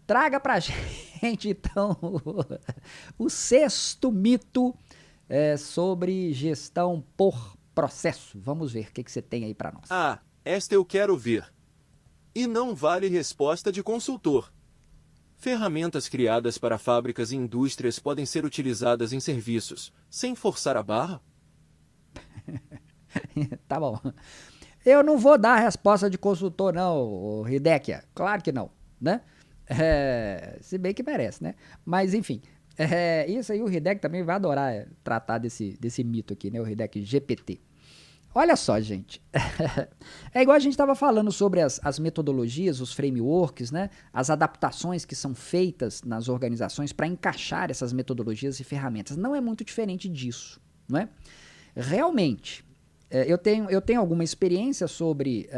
traga pra gente, então, o sexto mito sobre gestão por processo. Vamos ver o que você tem aí pra nós. Ah, esta eu quero ver. E não vale resposta de consultor. Ferramentas criadas para fábricas e indústrias podem ser utilizadas em serviços, sem forçar a barra? Tá bom. Eu não vou dar a resposta de consultor, não, Hidekia. Claro que não, né? Se bem que merece, né? Mas, enfim. Isso aí o Hideki também vai adorar tratar desse mito aqui, né? O Hideki GPT. Olha só, gente. É igual a gente estava falando sobre as metodologias, os frameworks, né? As adaptações que são feitas nas organizações para encaixar essas metodologias e ferramentas. Não é muito diferente disso, não é? Realmente, eu tenho alguma experiência sobre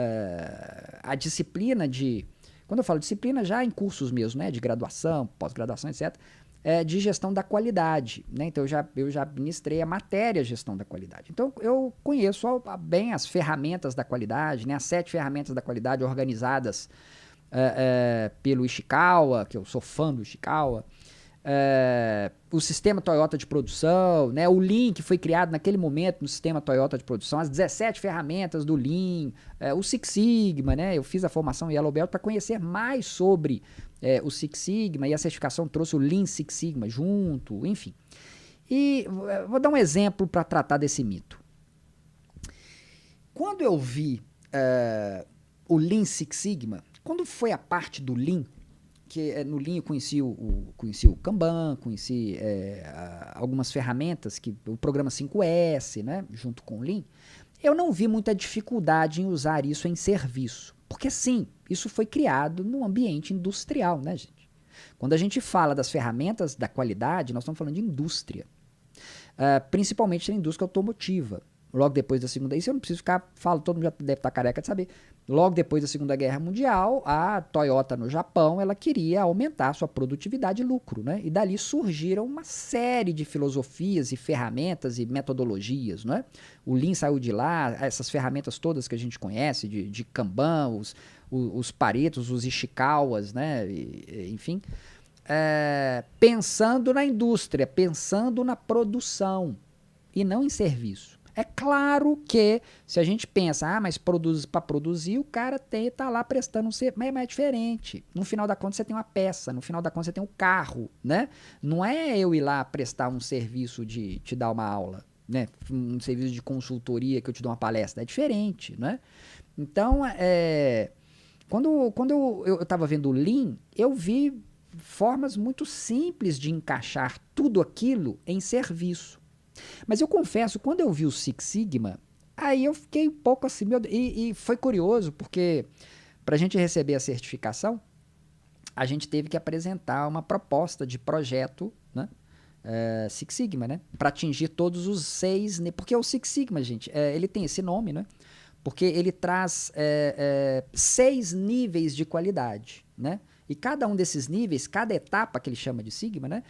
a disciplina de... Quando eu falo disciplina, já em cursos mesmo, né? De graduação, pós-graduação, etc., de gestão da qualidade, né? Então eu já ministrei a matéria gestão da qualidade. Então eu conheço bem as ferramentas da qualidade, né? As 7 ferramentas da qualidade organizadas pelo Ishikawa, que eu sou fã do Ishikawa, o sistema Toyota de produção, né? O Lean, que foi criado naquele momento no sistema Toyota de produção, as 17 ferramentas do Lean, o Six Sigma, né? Eu fiz a formação Yellow Belt para conhecer mais sobre o Six Sigma, e a certificação trouxe o Lean Six Sigma junto, enfim. E vou dar um exemplo para tratar desse mito. Quando eu vi o Lean Six Sigma, quando foi a parte do Lean, que no Lean eu conheci o Kanban, conheci algumas ferramentas, o programa 5S, né, junto com o Lean, eu não vi muita dificuldade em usar isso em serviço. Porque sim, isso foi criado no ambiente industrial, né, gente? Quando a gente fala das ferramentas da qualidade, nós estamos falando de indústria. Principalmente na indústria automotiva. Logo depois da Segunda... Isso eu não preciso ficar falando, todo mundo já deve estar careca de saber. Logo depois da Segunda Guerra Mundial, a Toyota no Japão, ela queria aumentar sua produtividade e lucro, né? E dali surgiram uma série de filosofias e ferramentas e metodologias, né? O Lean saiu de lá, essas ferramentas todas que a gente conhece, de Kanban, os Paretos, os Ishikawas, né? Enfim, pensando na indústria, pensando na produção e não em serviço. É claro que se a gente pensa, mas para produzir o cara tá lá prestando um serviço, mas é diferente. No final da conta você tem uma peça, no final da conta você tem um carro, né? Não é eu ir lá prestar um serviço de te dar uma aula, né? Um serviço de consultoria que eu te dou uma palestra, é diferente, né? Então, quando eu estava vendo o Lean, eu vi formas muito simples de encaixar tudo aquilo em serviço. Mas eu confesso, quando eu vi o Six Sigma, aí eu fiquei um pouco assim, meu Deus, e foi curioso, porque para a gente receber a certificação, a gente teve que apresentar uma proposta de projeto, né? Six Sigma, né? Para atingir todos os 6, porque o Six Sigma, gente, ele tem esse nome, né? Porque ele traz 6 níveis de qualidade, né? E cada um desses níveis, cada etapa que ele chama de Sigma, né?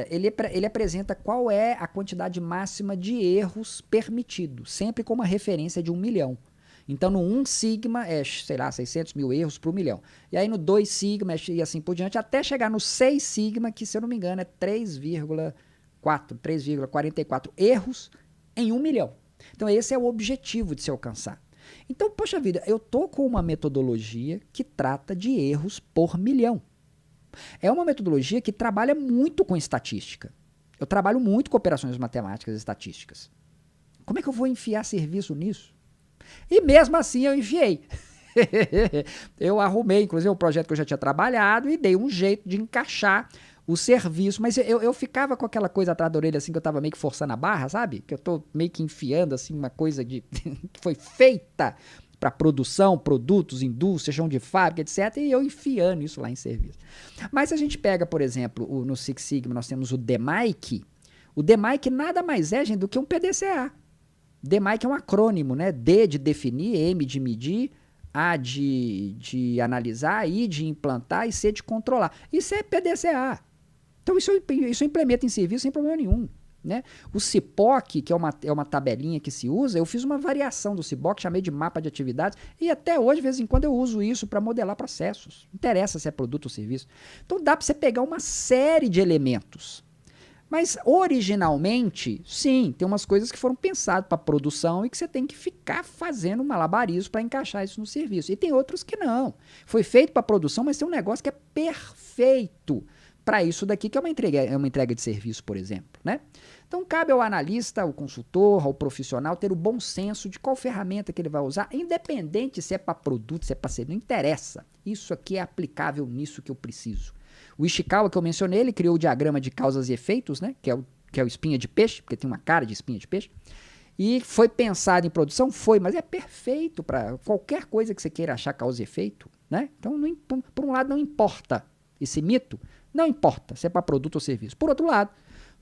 Ele apresenta qual é a quantidade máxima de erros permitido, sempre com uma referência de 1 milhão. Então, no 1 Sigma sei lá, 600 mil erros por 1 milhão. E aí no 2 Sigma e assim por diante, até chegar no 6 Sigma, que se eu não me engano é 3,44 erros em 1 milhão. Então, esse é o objetivo de se alcançar. Então, poxa vida, eu tô com uma metodologia que trata de erros por milhão. É uma metodologia que trabalha muito com estatística. Eu trabalho muito com operações matemáticas e estatísticas. Como é que eu vou enfiar serviço nisso? E mesmo assim eu enfiei. Eu arrumei, inclusive, um projeto que eu já tinha trabalhado e dei um jeito de encaixar o serviço, mas eu ficava com aquela coisa atrás da orelha, assim, que eu tava meio que forçando a barra, sabe? Que eu tô meio que enfiando, assim, uma coisa que foi feita para produção, produtos, indústria, chão de fábrica, etc. E eu enfiando isso lá em serviço. Mas se a gente pega, por exemplo, no Six Sigma, nós temos o DMAIC. O DMAIC nada mais é, gente, do que um PDCA. DMAIC é um acrônimo, né? D de definir, M de medir, A de analisar, I de implantar e C de controlar. Isso é PDCA. Então isso eu implemento em serviço sem problema nenhum. né? O CIPOC, que é uma tabelinha que se usa, eu fiz uma variação do CIPOC, chamei de mapa de atividades, e até hoje, de vez em quando, eu uso isso para modelar processos. Não interessa se é produto ou serviço. Então dá para você pegar uma série de elementos. Mas, originalmente, sim, tem umas coisas que foram pensadas para produção e que você tem que ficar fazendo malabarismo para encaixar isso no serviço. E tem outros que não. Foi feito para produção, mas tem um negócio que é perfeito para isso daqui, que é uma entrega de serviço, por exemplo, né? Então, cabe ao analista, ao consultor, ao profissional ter o bom senso de qual ferramenta que ele vai usar, independente se é para produto, se é para serviço, não interessa. Isso aqui é aplicável nisso que eu preciso. O Ishikawa, que eu mencionei, ele criou o diagrama de causas e efeitos, né? Que é o espinha de peixe, porque tem uma cara de espinha de peixe. E foi pensado em produção? Foi, mas é perfeito para qualquer coisa que você queira achar causa e efeito, né? Então, por um lado, não importa esse mito, não importa se é para produto ou serviço. Por outro lado,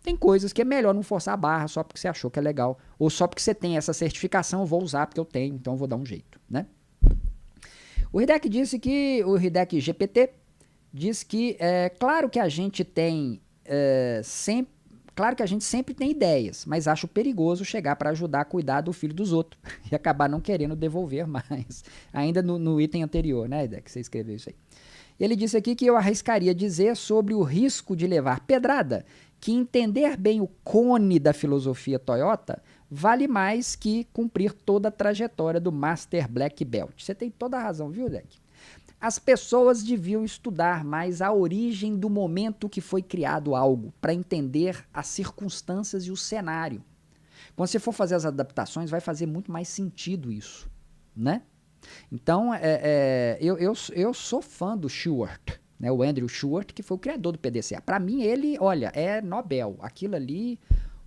tem coisas que é melhor não forçar a barra só porque você achou que é legal, ou só porque você tem essa certificação, eu vou usar porque eu tenho, então eu vou dar um jeito, né? O Hideki GPT diz que claro que a gente tem claro que a gente sempre tem ideias, mas acho perigoso chegar para ajudar a cuidar do filho dos outros e acabar não querendo devolver mais. Ainda no item anterior, né, que você escreveu isso aí. Ele disse aqui que eu arriscaria dizer sobre o risco de levar pedrada, que entender bem o cone da filosofia Toyota vale mais que cumprir toda a trajetória do Master Black Belt. Você tem toda a razão, viu, Deck? As pessoas deviam estudar mais a origem do momento que foi criado algo, para entender as circunstâncias e o cenário. Quando você for fazer as adaptações, vai fazer muito mais sentido isso, né? Então, eu sou fã do Shewhart, né? O Andrew Shewhart, que foi o criador do PDCA. Para mim, ele, olha, é Nobel. Aquilo ali,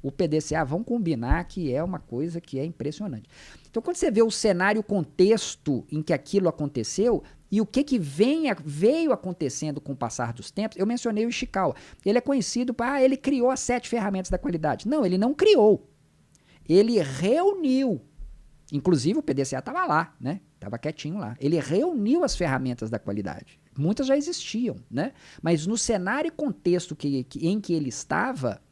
o PDCA, vão combinar que é uma coisa que é impressionante. Então, quando você vê o cenário, o contexto em que aquilo aconteceu e o que veio acontecendo com o passar dos tempos, eu mencionei o Ishikawa. Ele é conhecido por, ele criou as 7 ferramentas da qualidade. Não, ele não criou. Ele reuniu. Inclusive, o PDCA estava lá, né? Estava quietinho lá. Ele reuniu as ferramentas da qualidade. Muitas já existiam, né? Mas no cenário e contexto em que ele estava,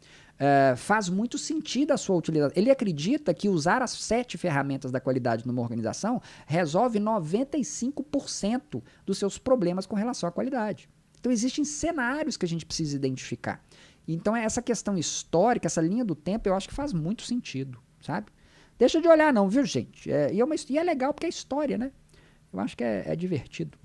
faz muito sentido a sua utilização. Ele acredita que usar as 7 ferramentas da qualidade numa organização resolve 95% dos seus problemas com relação à qualidade. Então, existem cenários que a gente precisa identificar. Então, essa questão histórica, essa linha do tempo, eu acho que faz muito sentido, sabe? Deixa de olhar não, viu, gente? E é legal porque é história, né? Eu acho que é divertido.